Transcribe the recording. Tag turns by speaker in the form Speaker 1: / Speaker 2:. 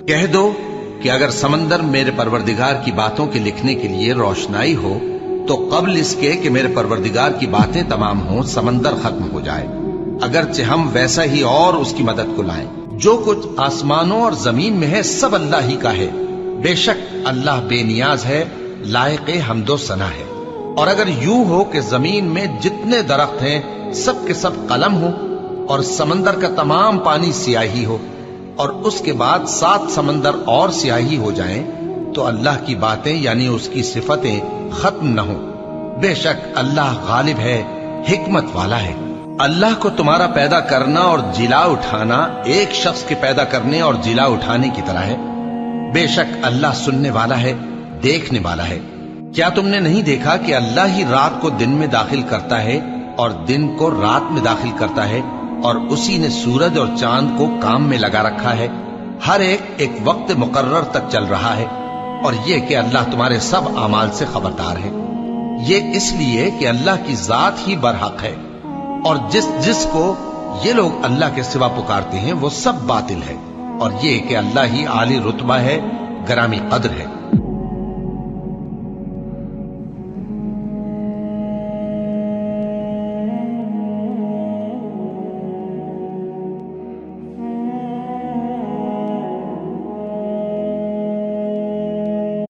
Speaker 1: کہہ دو کہ اگر سمندر میرے پروردگار کی باتوں کے لکھنے کے لیے روشنائی ہو تو قبل اس کے کہ میرے پروردگار کی باتیں تمام ہوں سمندر ختم ہو جائے، اگرچہ ہم ویسا ہی اور اس کی مدد کو لائیں۔ جو کچھ آسمانوں اور زمین میں ہے سب اللہ ہی کا ہے، بے شک اللہ بے نیاز ہے، لائق حمد و ثنا ہے۔ اور اگر یوں ہو کہ زمین میں جتنے درخت ہیں سب کے سب قلم ہو اور سمندر کا تمام پانی سیاہی ہو اور اس کے بعد 7 سمندر اور سیاہی ہو جائیں تو اللہ کی باتیں یعنی اس کی صفتیں ختم نہ ہوں۔ بے شک اللہ غالب ہے، حکمت والا ہے۔ اللہ کو تمہارا پیدا کرنا اور جلا اٹھانا ایک شخص کے پیدا کرنے اور جلا اٹھانے کی طرح ہے۔ بے شک اللہ سننے والا ہے، دیکھنے والا ہے۔ کیا تم نے نہیں دیکھا کہ اللہ ہی رات کو دن میں داخل کرتا ہے اور دن کو رات میں داخل کرتا ہے، اور اسی نے سورج اور چاند کو کام میں لگا رکھا ہے، ہر ایک وقت مقرر تک چل رہا ہے، اور یہ کہ اللہ تمہارے سب اعمال سے خبردار ہے۔ یہ اس لیے کہ اللہ کی ذات ہی برحق ہے، اور جس کو یہ لوگ اللہ کے سوا پکارتے ہیں وہ سب باطل ہے، اور یہ کہ اللہ ہی عالی رتبہ ہے، گرامی قدر ہے۔